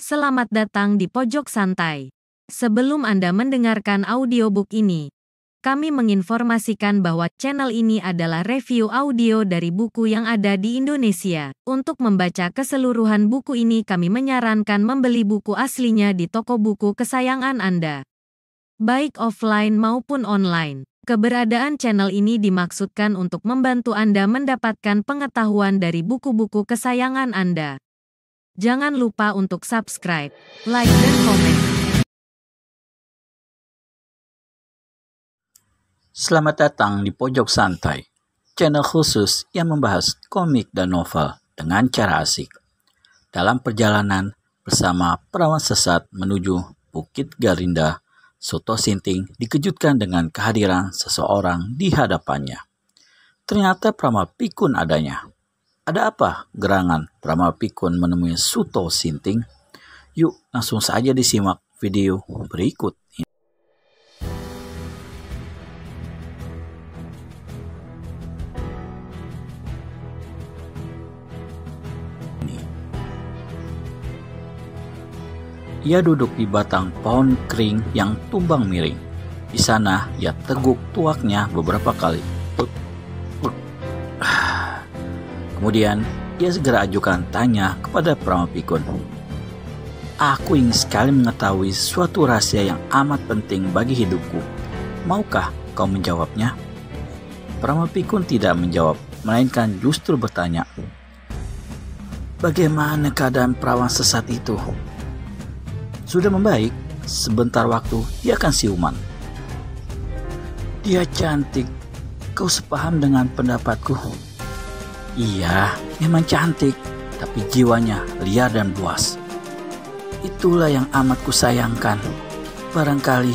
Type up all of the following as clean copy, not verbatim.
selamat datang di Pojok Santai. Sebelum Anda mendengarkan audiobook ini, kami menginformasikan bahwa channel ini adalah review audio dari buku yang ada di Indonesia. Untuk membaca keseluruhan buku ini kami menyarankan membeli buku aslinya di toko buku kesayangan Anda, baik offline maupun online. Keberadaan channel ini dimaksudkan untuk membantu Anda mendapatkan pengetahuan dari buku-buku kesayangan Anda. Jangan lupa untuk subscribe, like, dan komen. Selamat datang di Pojok Santai, channel khusus yang membahas komik dan novel dengan cara asik. Dalam perjalanan bersama perawan sesat menuju Bukit Garinda, Suto Sinting dikejutkan dengan kehadiran seseorang di hadapannya. Ternyata Prama Pikun adanya. Ada apa gerangan Prama Pikun menemui Suto Sinting? Yuk langsung saja disimak video berikut ini. Ia duduk di batang pohon kering yang tumbang miring. Di sana ia teguk tuaknya beberapa kali. Kemudian ia segera ajukan tanya kepada Prama Pikun. Aku ingin sekali mengetahui suatu rahasia yang amat penting bagi hidupku. Maukah kau menjawabnya? Prama Pikun tidak menjawab, melainkan justru bertanya. Bagaimana keadaan perawan sesat itu? Sudah membaik, sebentar waktu dia akan siuman. Dia cantik, kau sepaham dengan pendapatku? Iya, memang cantik, tapi jiwanya liar dan buas. Itulah yang amat kusayangkan. Barangkali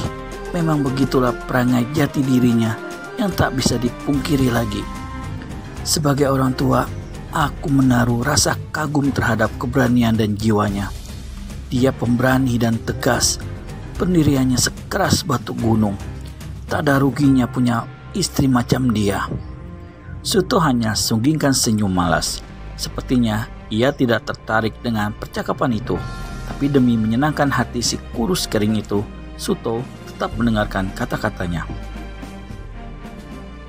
memang begitulah perangai jati dirinya yang tak bisa dipungkiri lagi. Sebagai orang tua, aku menaruh rasa kagum terhadap keberanian dan jiwanya. Dia pemberani dan tegas, pendiriannya sekeras batu gunung. Tak ada ruginya punya istri macam dia. Suto hanya sunggingkan senyum malas. Sepertinya ia tidak tertarik dengan percakapan itu. Tapi demi menyenangkan hati si kurus kering itu, Suto tetap mendengarkan kata-katanya.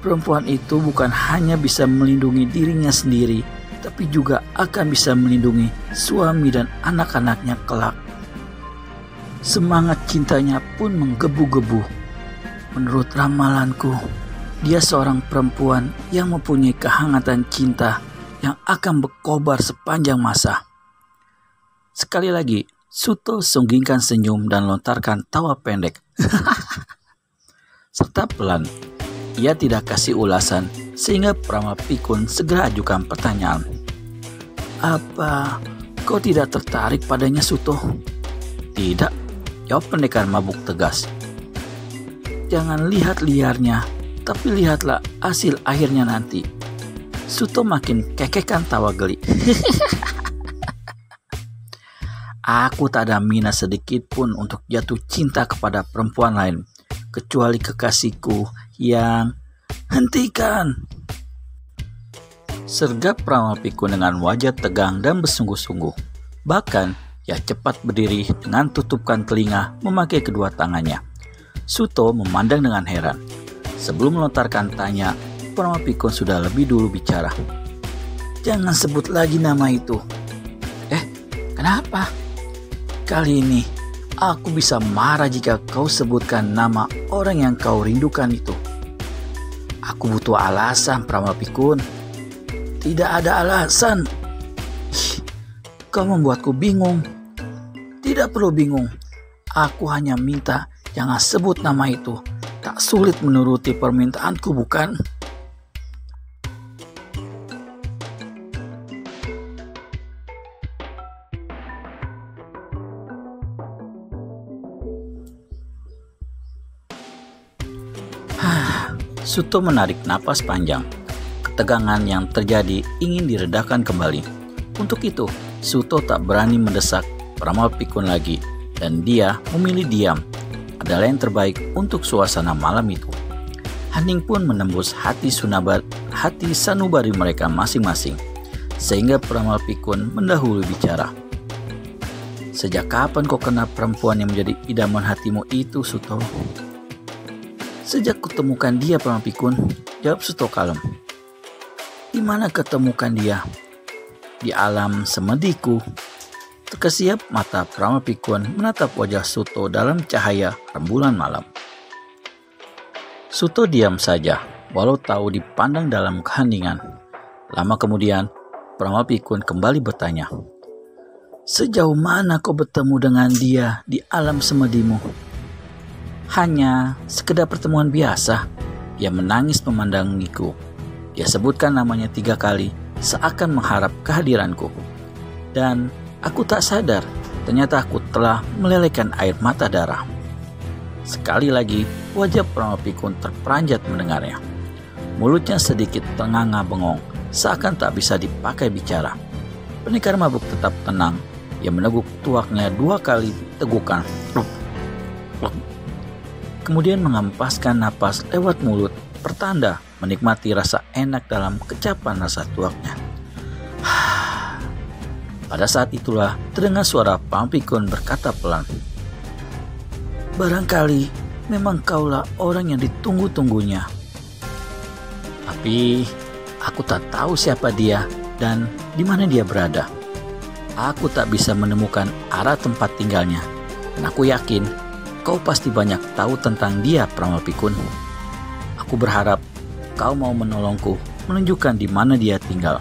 Perempuan itu bukan hanya bisa melindungi dirinya sendiri, tapi juga akan bisa melindungi suami dan anak-anaknya kelak. Semangat cintanya pun menggebu-gebu. Menurut ramalanku, dia seorang perempuan yang mempunyai kehangatan cinta yang akan berkobar sepanjang masa. Sekali lagi, Suto sunggingkan senyum dan lontarkan tawa pendek. Serta pelan, ia tidak kasih ulasan sehingga Prama Pikun segera ajukan pertanyaan. Apa kau tidak tertarik padanya, Suto? Tidak, jawab pendekar mabuk tegas. Jangan lihat liarnya, tapi lihatlah hasil akhirnya nanti. Suto makin kekekkan tawa geli. Aku tak ada minat sedikit pun untuk jatuh cinta kepada perempuan lain, kecuali kekasihku yang... Hentikan! Sergap Prama Pikun dengan wajah tegang dan bersungguh-sungguh. Bahkan, ia cepat berdiri dengan tutupkan telinga memakai kedua tangannya. Suto memandang dengan heran. Sebelum melontarkan tanya, Prama Pikun sudah lebih dulu bicara. Jangan sebut lagi nama itu. Kenapa? Kali ini, aku bisa marah jika kau sebutkan nama orang yang kau rindukan itu. Aku butuh alasan, Prama Pikun. Tidak ada alasan. Kau membuatku bingung. Tidak perlu bingung. Aku hanya minta jangan sebut nama itu. Tak sulit menuruti permintaanku, bukan? Suto menarik napas panjang. Ketegangan yang terjadi ingin diredakan kembali. Untuk itu, Suto tak berani mendesak Prama Pikun lagi, dan dia memilih diam. Adalah yang terbaik untuk suasana malam itu. Hening pun menembus hati sanubari mereka masing-masing, sehingga Prama Pikun mendahului bicara. Sejak kapan kau kenal perempuan yang menjadi idaman hatimu itu, Suto? Sejak kutemukan dia, Pramana Pikun, jawab Suto kalem. Di mana ketemukan dia? Di alam semediku. Terkesiap mata Pramana Pikun menatap wajah Suto dalam cahaya rembulan malam. Suto diam saja, walau tahu dipandang dalam keheningan. Lama kemudian, Pramana Pikun kembali bertanya, sejauh mana kau bertemu dengan dia di alam semedimu? Hanya sekedar pertemuan biasa. Dia menangis memandangiku. Dia sebutkan namanya 3 kali, seakan mengharap kehadiranku. Dan aku tak sadar, ternyata aku telah melelehkan air mata darah. Sekali lagi, wajah Pramana Pikun terperanjat mendengarnya. Mulutnya sedikit ternganga bengong, seakan tak bisa dipakai bicara. Pendekar mabuk tetap tenang. Ia meneguk tuaknya 2 kali tegukan. Kemudian menghempaskan napas lewat mulut, pertanda menikmati rasa enak dalam kecapan rasa tuaknya. Pada saat itulah terdengar suara Pramana Pikun berkata pelan, barangkali memang kaulah orang yang ditunggu-tunggunya. Tapi aku tak tahu siapa dia dan di mana dia berada. Aku tak bisa menemukan arah tempat tinggalnya. Dan aku yakin kau pasti banyak tahu tentang dia, Pramana Pikun. Aku berharap kau mau menolongku menunjukkan di mana dia tinggal.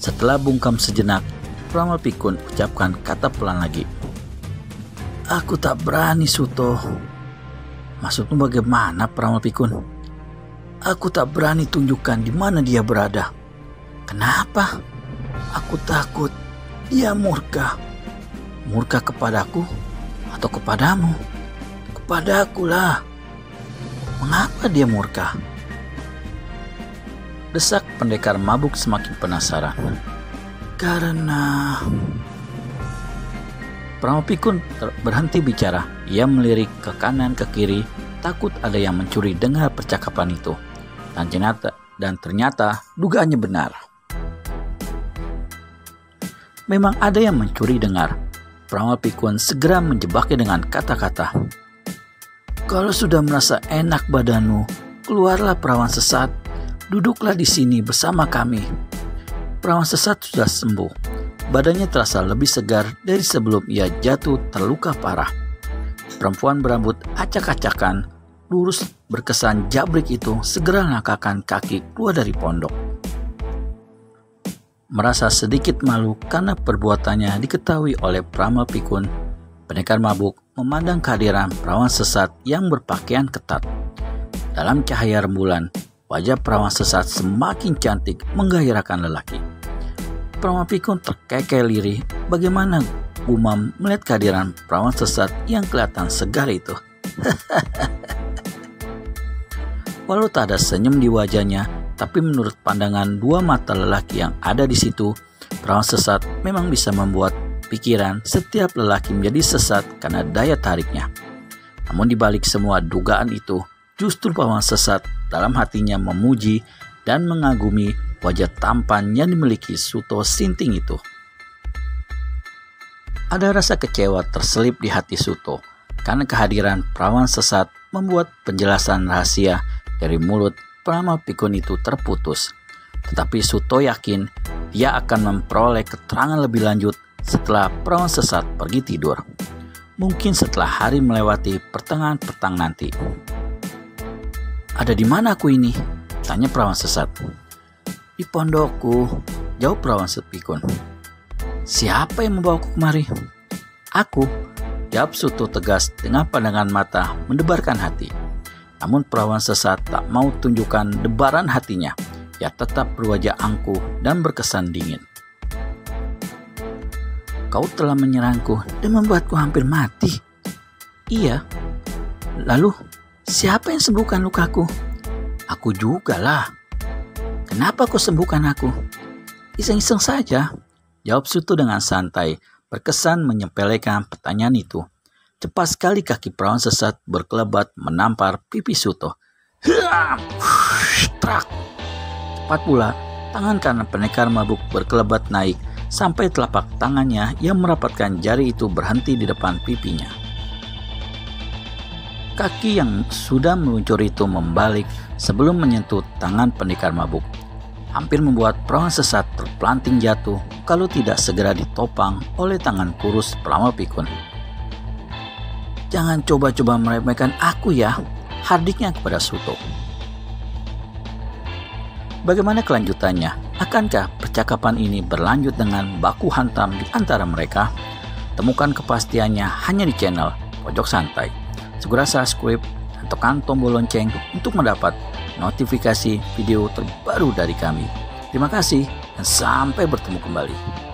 Setelah bungkam sejenak, Pramana Pikun ucapkan kata pelan lagi. Aku tak berani, Suto. Maksudmu bagaimana, Pramana Pikun? Aku tak berani tunjukkan di mana dia berada. Kenapa? Aku takut dia murka. Murka kepadaku atau kepadamu? Kepadaku lah. Mengapa dia murka? Desak pendekar mabuk semakin penasaran. Karena... Pramana Pikun berhenti bicara. Ia melirik ke kanan ke kiri, takut ada yang mencuri dengar percakapan itu. Dan ternyata dugaannya benar. Memang ada yang mencuri dengar. Pramana Pikun segera menjebaknya dengan kata-kata. Kalau sudah merasa enak badanmu, keluarlah perawan sesat. Duduklah di sini bersama kami. Perawan sesat sudah sembuh. Badannya terasa lebih segar dari sebelum ia jatuh terluka parah. Perempuan berambut acak-acakan, lurus berkesan jabrik itu segera melangkahkan kaki keluar dari pondok. Merasa sedikit malu karena perbuatannya diketahui oleh Pramana Pikun, pendekar mabuk memandang kehadiran perawan sesat yang berpakaian ketat. Dalam cahaya rembulan, wajah perawan sesat semakin cantik menggairahkan lelaki. Pramana Pikun terkekeh lirih bagaimana gumam melihat kehadiran perawan sesat yang kelihatan segar itu. Walau tak ada senyum di wajahnya, tapi menurut pandangan 2 mata lelaki yang ada di situ, perawan sesat memang bisa membuat pikiran setiap lelaki menjadi sesat karena daya tariknya. Namun di balik semua dugaan itu, justru perawan sesat dalam hatinya memuji dan mengagumi wajah tampan yang dimiliki Suto Sinting itu. Ada rasa kecewa terselip di hati Suto karena kehadiran perawan sesat membuat penjelasan rahasia dari mulut Pramana Pikun itu terputus. Tetapi Suto yakin dia akan memperoleh keterangan lebih lanjut setelah perawan sesat pergi tidur. Mungkin setelah hari melewati pertengahan petang nanti. Ada di mana aku ini? Tanya perawan sesat. Di pondokku, jawab perawan Pikun. Siapa yang membawaku kemari? Aku, jawab Suto tegas dengan pandangan mata mendebarkan hati. Namun perawan sesat tak mau tunjukkan debaran hatinya. Ia tetap berwajah angkuh dan berkesan dingin. Kau telah menyerangku dan membuatku hampir mati. Iya. Lalu, siapa yang sembuhkan lukaku? Aku juga lah. Kenapa kau sembuhkan aku? Iseng-iseng saja, jawab Suto dengan santai, berkesan menyepelekan pertanyaan itu. Cepat sekali kaki perawan sesat berkelebat menampar pipi Suto. Trak. Cepat pula, tangan kanan pendekar mabuk berkelebat naik, sampai telapak tangannya yang merapatkan jari itu berhenti di depan pipinya. Kaki yang sudah meluncur itu membalik sebelum menyentuh tangan pendekar mabuk, hampir membuat perawan sesat terpelanting jatuh kalau tidak segera ditopang oleh tangan kurus pelama pikun. "Jangan coba-coba meremehkan aku ya," hardiknya kepada Suto. Bagaimana kelanjutannya? Akankah percakapan ini berlanjut dengan baku hantam di antara mereka? Temukan kepastiannya hanya di channel Pojok Santai. Segera subscribe dan tekan tombol lonceng untuk mendapat notifikasi video terbaru dari kami. Terima kasih dan sampai bertemu kembali.